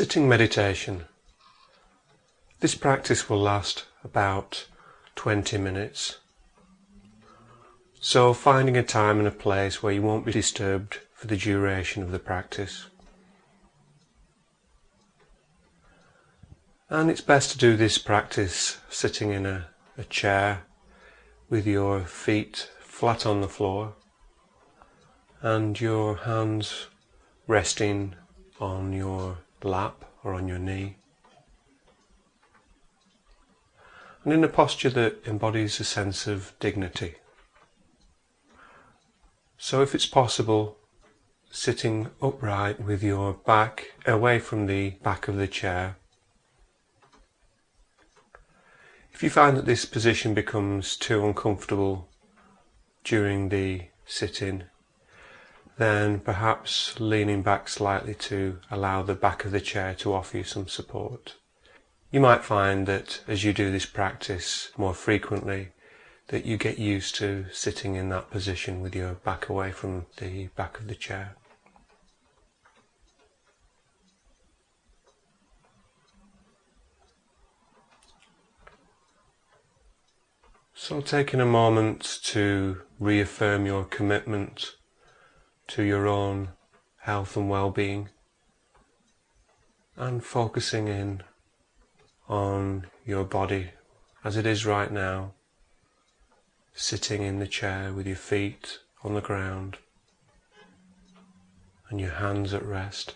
Sitting meditation. This practice will last about 20 minutes. So finding a time and a place where you won't be disturbed for the duration of the practice. And it's best to do this practice sitting in a chair with your feet flat on the floor and your hands resting on your lap or on your knee, and in a posture that embodies a sense of dignity. So if it's possible, sitting upright with your back away from the back of the chair. If you find that this position becomes too uncomfortable during the sit-in, then perhaps leaning back slightly to allow the back of the chair to offer you some support. You might find that as you do this practice more frequently, that you get used to sitting in that position with your back away from the back of the chair. So taking a moment to reaffirm your commitment to your own health and well-being, and focusing in on your body as it is right now, sitting in the chair with your feet on the ground and your hands at rest.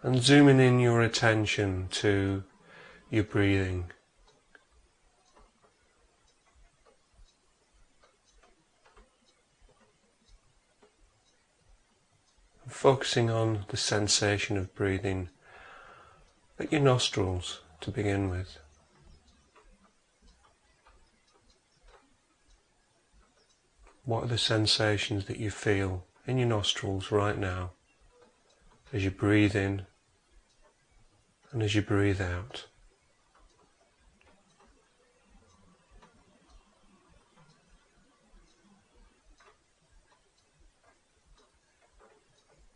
And zooming in your attention to your breathing. And focusing on the sensation of breathing at your nostrils to begin with. What are the sensations that you feel in your nostrils right now as you breathe in and as you breathe out?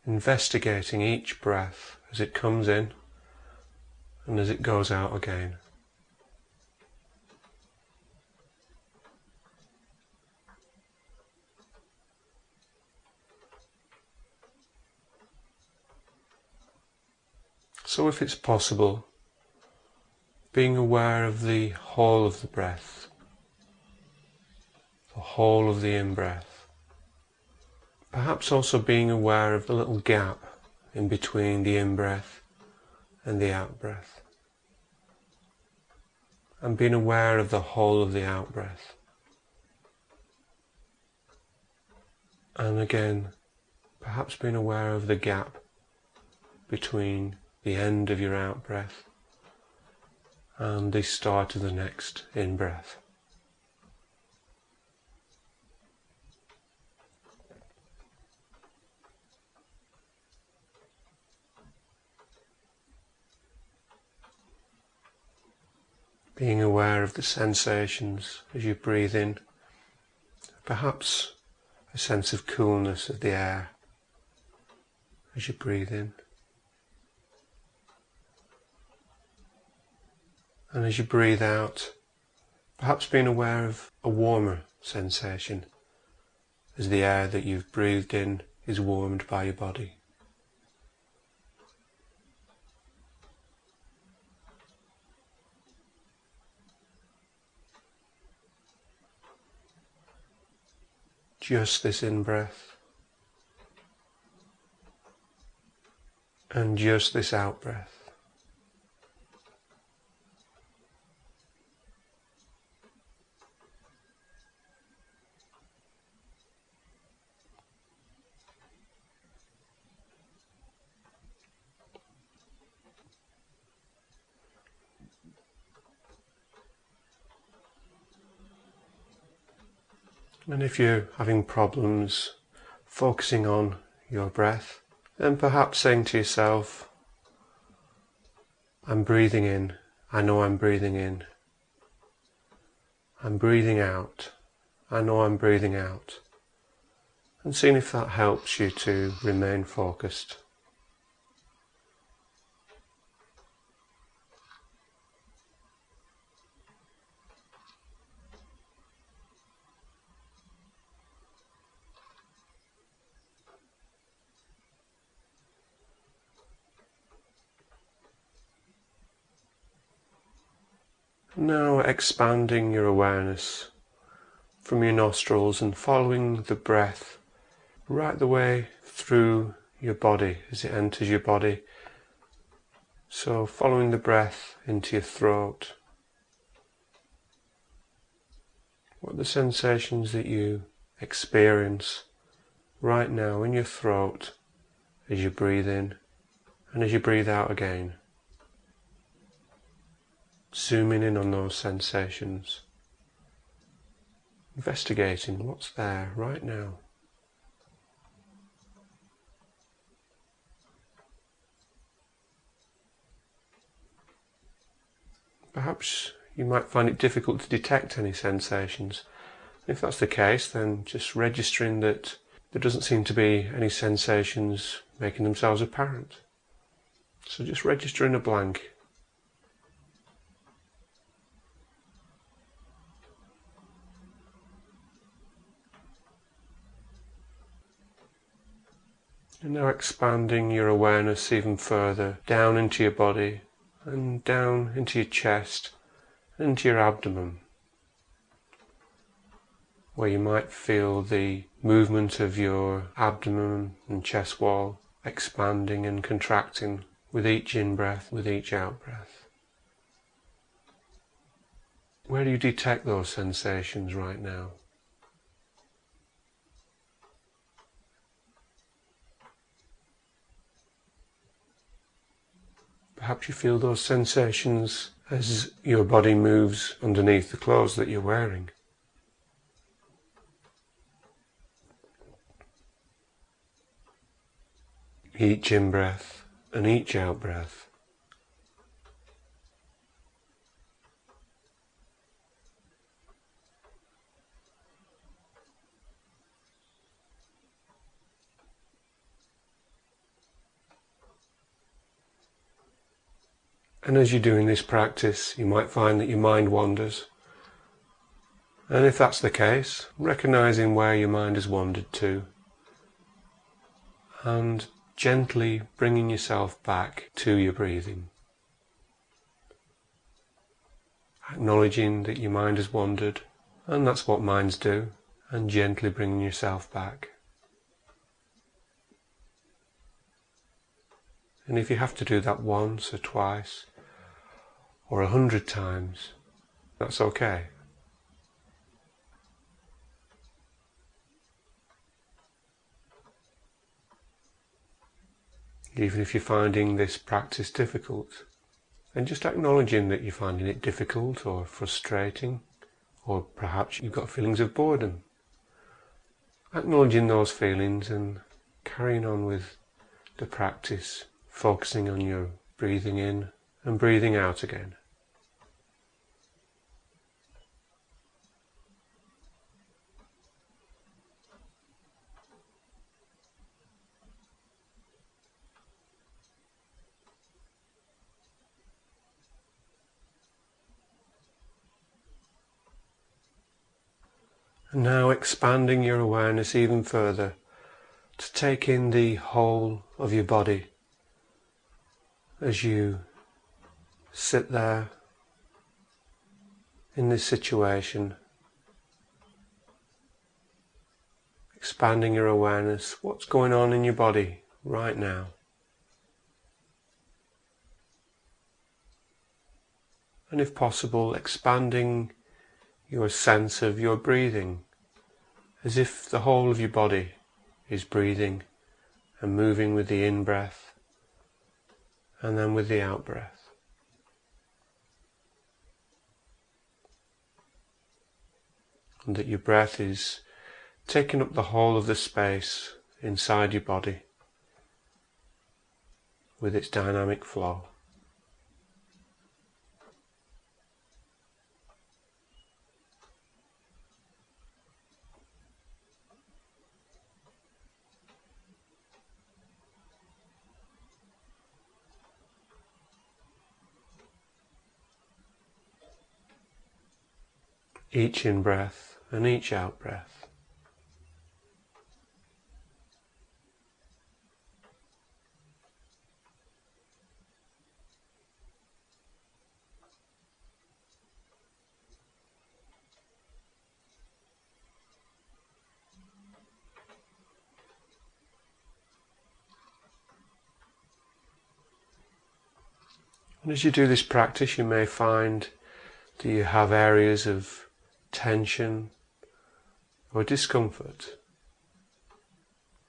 Investigating each breath as it comes in and as it goes out again. So if it's possible, being aware of the whole of the breath, the whole of the in-breath. Perhaps also being aware of the little gap in between the in-breath and the out-breath. And being aware of the whole of the out-breath. And again, perhaps being aware of the gap between the end of your out-breath and the start of the next in-breath. Being aware of the sensations as you breathe in, perhaps a sense of coolness of the air as you breathe in. And as you breathe out, perhaps being aware of a warmer sensation as the air that you've breathed in is warmed by your body. Just this in-breath and just this out-breath. And if you're having problems focusing on your breath, then perhaps saying to yourself, I'm breathing in, I know I'm breathing in. I'm breathing out, I know I'm breathing out, and seeing if that helps you to remain focused. Now expanding your awareness from your nostrils and following the breath right the way through your body as it enters your body. So following the breath into your throat. What are the sensations that you experience right now in your throat as you breathe in and as you breathe out again? Zooming in on those sensations. Investigating what's there right now. Perhaps you might find it difficult to detect any sensations. If that's the case, then just registering that there doesn't seem to be any sensations making themselves apparent. So just registering a blank. And now expanding your awareness even further down into your body and down into your chest and into your abdomen, where you might feel the movement of your abdomen and chest wall expanding and contracting with each in-breath, with each out-breath. Where do you detect those sensations right now? Perhaps you feel those sensations as your body moves underneath the clothes that you're wearing. Each in-breath and each out-breath. And as you're doing this practice, you might find that your mind wanders. And if that's the case, recognizing where your mind has wandered to, and gently bringing yourself back to your breathing. Acknowledging that your mind has wandered, and that's what minds do, and gently bringing yourself back. And if you have to do that once or twice, or 100 times, that's okay. Even if you're finding this practice difficult, and just acknowledging that you're finding it difficult or frustrating, or perhaps you've got feelings of boredom. Acknowledging those feelings and carrying on with the practice, focusing on your breathing in and breathing out again. And now expanding your awareness even further to take in the whole of your body as you sit there in this situation, expanding your awareness, what's going on in your body right now. And if possible, expanding your sense of your breathing, as if the whole of your body is breathing and moving with the in-breath and then with the out-breath. And that your breath is taking up the whole of the space inside your body with its dynamic flow. each in-breath and each out-breath. And as you do this practice, you may find that you have areas of tension or discomfort.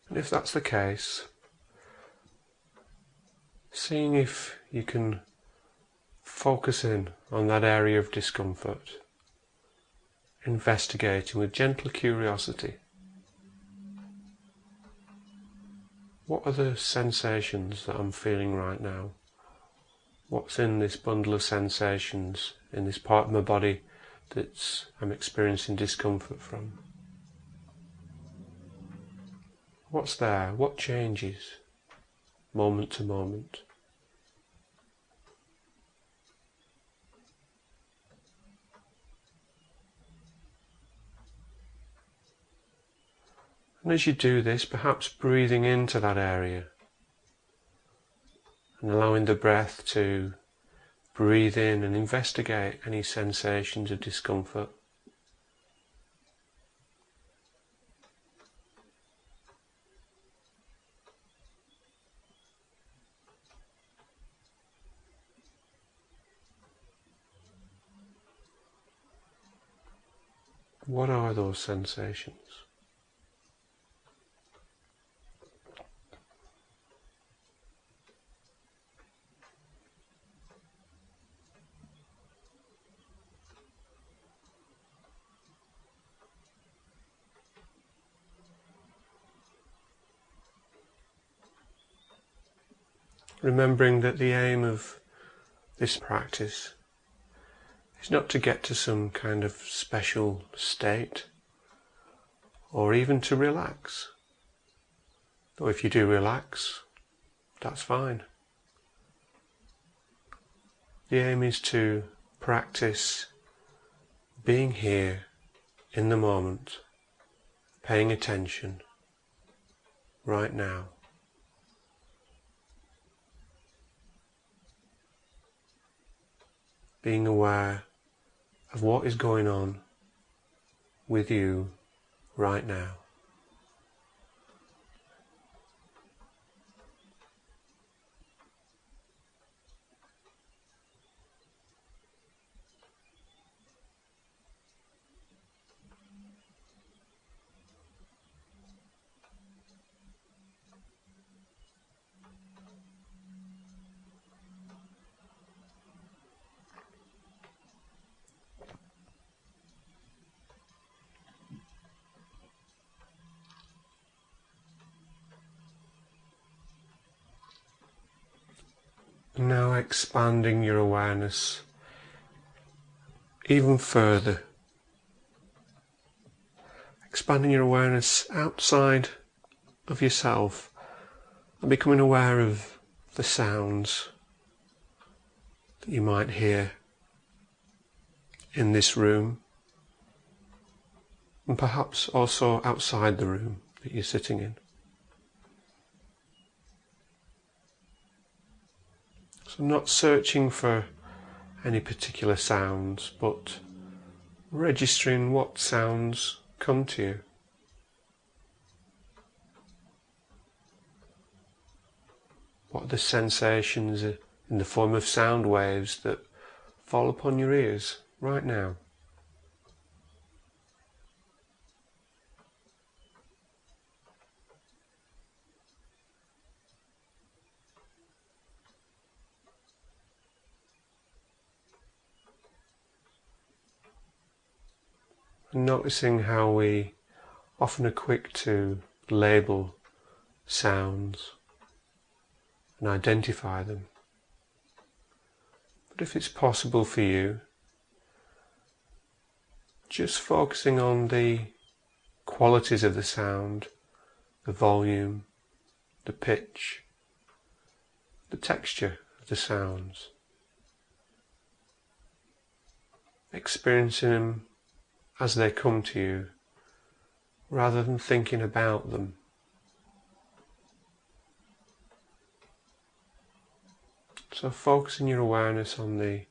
And if that's the case, seeing if you can focus in on that area of discomfort, investigating with gentle curiosity. What are the sensations that I'm feeling right now? What's in this bundle of sensations, in this part of my body that I'm experiencing discomfort from? What's there? What changes moment to moment? And as you do this, perhaps breathing into that area and allowing the breath to breathe in and investigate any sensations of discomfort. What are those sensations? Remembering that the aim of this practice is not to get to some kind of special state or even to relax. Though if you do relax, that's fine. The aim is to practice being here in the moment, paying attention right now. Being aware of what is going on with you right now. Now expanding your awareness even further. Expanding your awareness outside of yourself and becoming aware of the sounds that you might hear in this room and perhaps also outside the room that you're sitting in. So not searching for any particular sounds, but registering what sounds come to you. What are the sensations in the form of sound waves that fall upon your ears right now? And noticing how we often are quick to label sounds and identify them. But if it's possible for you, just focusing on the qualities of the sound, the volume, the pitch, the texture of the sounds, experiencing them as they come to you, rather than thinking about them. So focusing your awareness on the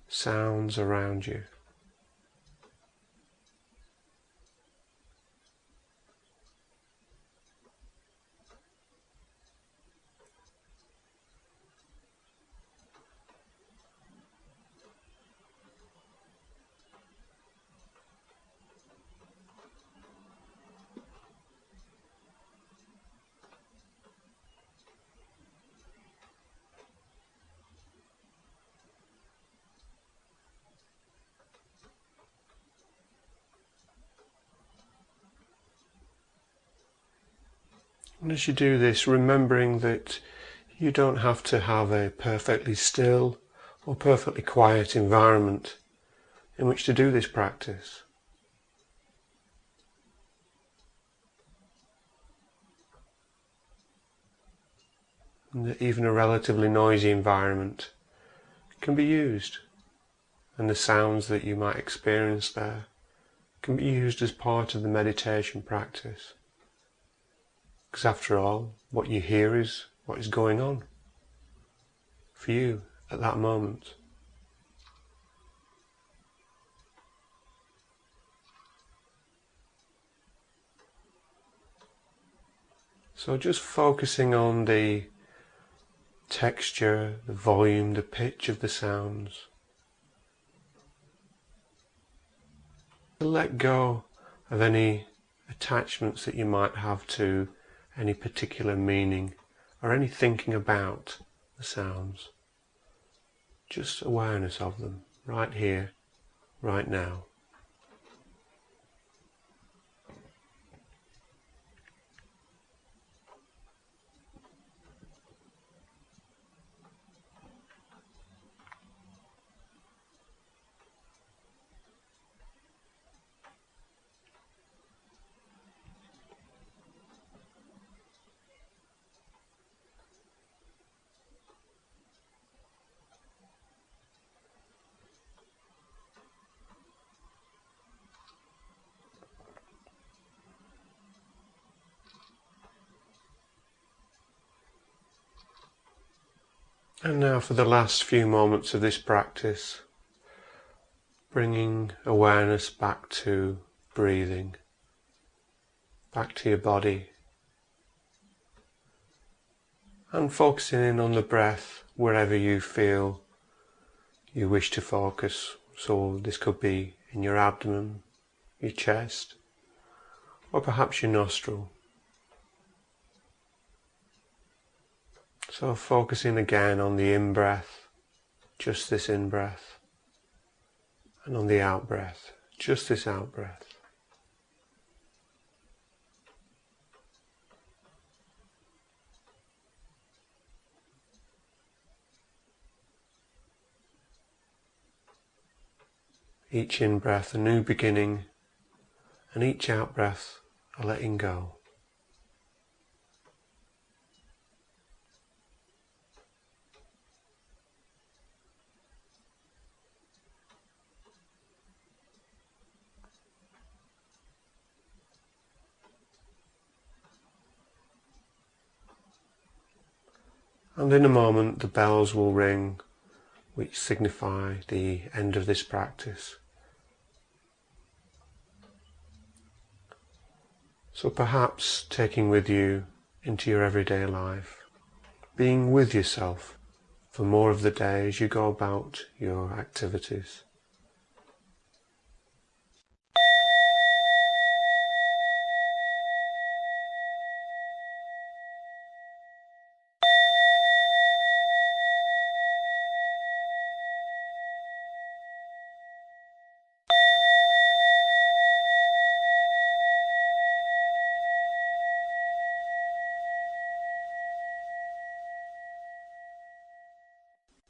sounds around you. And as you do this, remembering that you don't have to have a perfectly still or perfectly quiet environment in which to do this practice. And that even a relatively noisy environment can be used, and the sounds that you might experience there can be used as part of the meditation practice. Because after all, what you hear is what is going on for you at that moment. So just focusing on the texture, the volume, the pitch of the sounds. Let go of any attachments that you might have to any particular meaning or any thinking about the sounds. Just awareness of them right here, right now. And now for the last few moments of this practice, bringing awareness back to breathing, back to your body, and focusing in on the breath wherever you feel you wish to focus. So this could be in your abdomen, your chest, or perhaps your nostril. So focusing again on the in-breath, just this in-breath, and on the out-breath, just this out-breath. Each in-breath a new beginning, and each out-breath a letting go. And in a moment the bells will ring, which signify the end of this practice. So perhaps taking with you into your everyday life, being with yourself for more of the day as you go about your activities.